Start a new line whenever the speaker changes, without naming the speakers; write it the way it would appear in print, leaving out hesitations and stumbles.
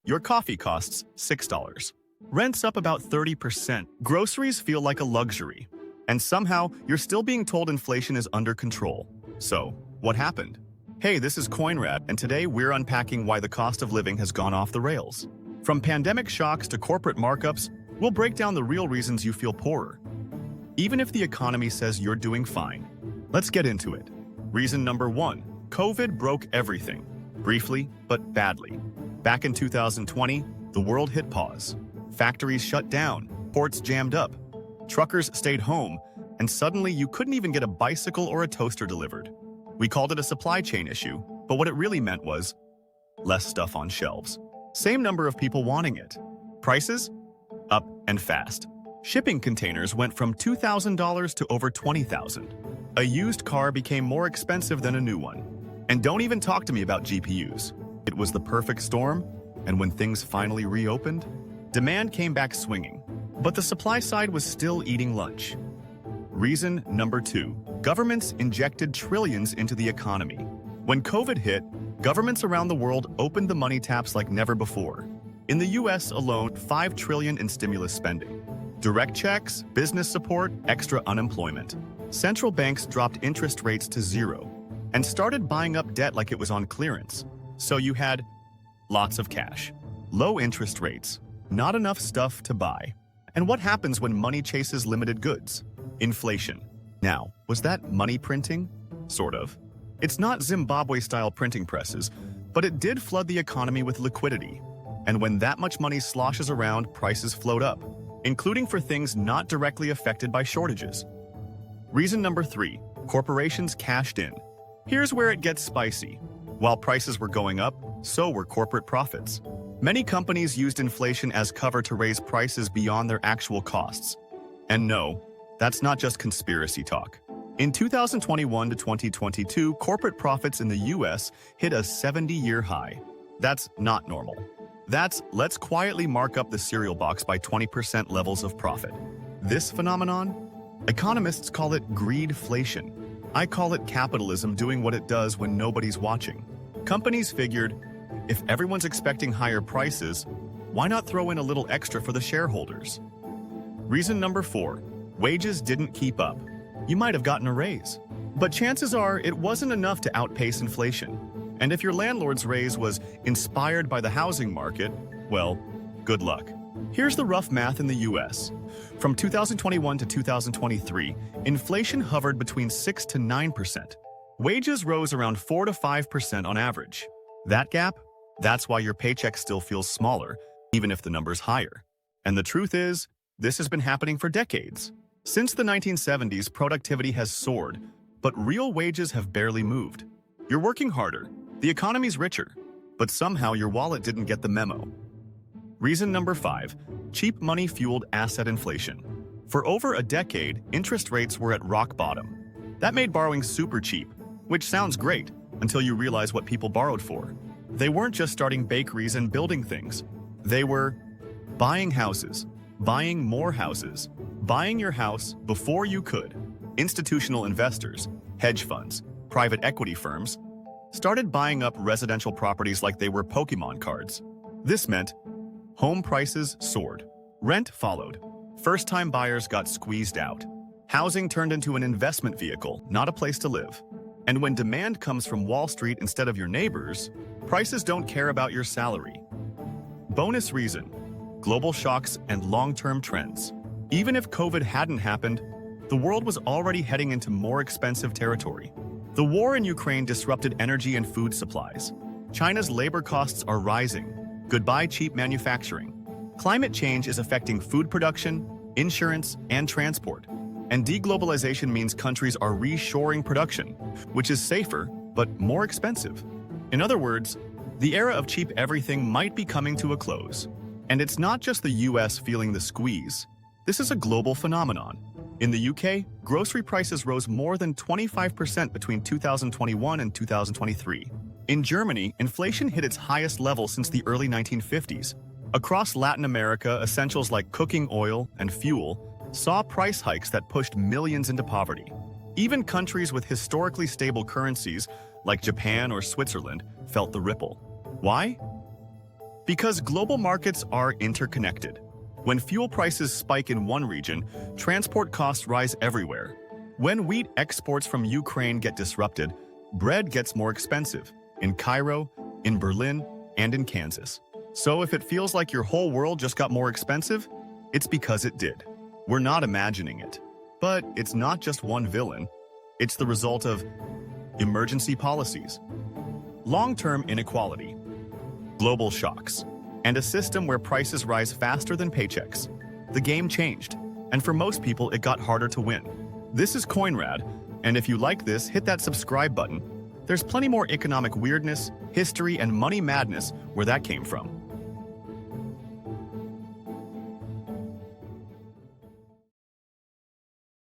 Your coffee costs $6. Rent's up about 30%. Groceries feel like a luxury. And somehow, you're still being told inflation is under control. So, what happened? Hey, this is Coinrad, and today we're unpacking why the cost of living has gone off the rails. From pandemic shocks to corporate markups, we'll break down the real reasons you feel poorer. Even if the economy says you're doing fine. Let's get into it. Reason number 1. COVID broke everything. Briefly, but badly. Back in 2020, the world hit pause. Factories shut down, ports jammed up, truckers stayed home, and suddenly you couldn't even get a bicycle or a toaster delivered. We called it a supply chain issue, but what it really meant was less stuff on shelves. Same number of people wanting it. Prices? Up and fast. Shipping containers went from $2,000 to over $20,000. A used car became more expensive than a new one. And don't even talk to me about GPUs. It was the perfect storm, and when things finally reopened, demand came back swinging. But the supply side was still eating lunch. Reason number 2. Governments injected trillions into the economy. When COVID hit, governments around the world opened the money taps like never before. In the US alone, $5 trillion in stimulus spending. Direct checks, business support, extra unemployment. Central banks dropped interest rates to 0 and started buying up debt like it was on clearance. So you had lots of cash, low interest rates, not enough stuff to buy. And what happens when money chases limited goods? Inflation. Now, was that money printing? Sort of. It's not Zimbabwe-style printing presses, but it did flood the economy with liquidity. And when that much money sloshes around, prices float up, including for things not directly affected by shortages. Reason number 3. Corporations cashed in. Here's where it gets spicy. While prices were going up, so were corporate profits. Many companies used inflation as cover to raise prices beyond their actual costs. And no, that's not just conspiracy talk. In 2021 to 2022, corporate profits in the US hit a 70-year high. That's not normal. That's let's quietly mark up the cereal box by 20% levels of profit. This phenomenon? Economists call it greedflation. I call it capitalism doing what it does when nobody's watching. Companies figured, if everyone's expecting higher prices, why not throw in a little extra for the shareholders? Reason number 4. Wages didn't keep up. You might have gotten a raise. But chances are it wasn't enough to outpace inflation. And if your landlord's raise was inspired by the housing market, well, good luck. Here's the rough math in the US. From 2021 to 2023, inflation hovered between 6 to 9%. Wages rose around 4 to 5% on average. That gap? That's why your paycheck still feels smaller, even if the number's higher. And the truth is, this has been happening for decades. Since the 1970s, productivity has soared, but real wages have barely moved. You're working harder, the economy's richer, but somehow your wallet didn't get the memo. Reason number 5. Cheap money fueled asset inflation. For over a decade, interest rates were at rock bottom. That made borrowing super cheap, which sounds great until you realize what people borrowed for. They weren't just starting bakeries and building things. They were buying houses, buying more houses, buying your house before you could. Institutional investors, hedge funds, private equity firms started buying up residential properties like they were Pokemon cards. This meant home prices soared. Rent followed. First-time buyers got squeezed out. Housing turned into an investment vehicle, not a place to live. And when demand comes from Wall Street instead of your neighbors, prices don't care about your salary. Bonus reason: global shocks and long-term trends. Even if COVID hadn't happened, the world was already heading into more expensive territory. The war in Ukraine disrupted energy and food supplies. China's labor costs are rising. Goodbye cheap manufacturing. Climate change is affecting food production, insurance, and transport. And deglobalization means countries are reshoring production, which is safer, but more expensive. In other words, the era of cheap everything might be coming to a close. And it's not just the US feeling the squeeze. This is a global phenomenon. In the UK, grocery prices rose more than 25% between 2021 and 2023. In Germany, inflation hit its highest level since the early 1950s. Across Latin America, essentials like cooking oil and fuel saw price hikes that pushed millions into poverty. Even countries with historically stable currencies, like Japan or Switzerland, felt the ripple. Why? Because global markets are interconnected. When fuel prices spike in one region, transport costs rise everywhere. When wheat exports from Ukraine get disrupted, bread gets more expensive in Cairo, in Berlin, and in Kansas. So if it feels like your whole world just got more expensive, it's because it did. We're not imagining it. But it's not just one villain. It's the result of emergency policies, long-term inequality, global shocks, and a system where prices rise faster than paychecks. The game changed, and for most people, it got harder to win. This is Coinrad, and if you like this, hit that subscribe button. There's plenty more economic weirdness, history, and money madness where that came from.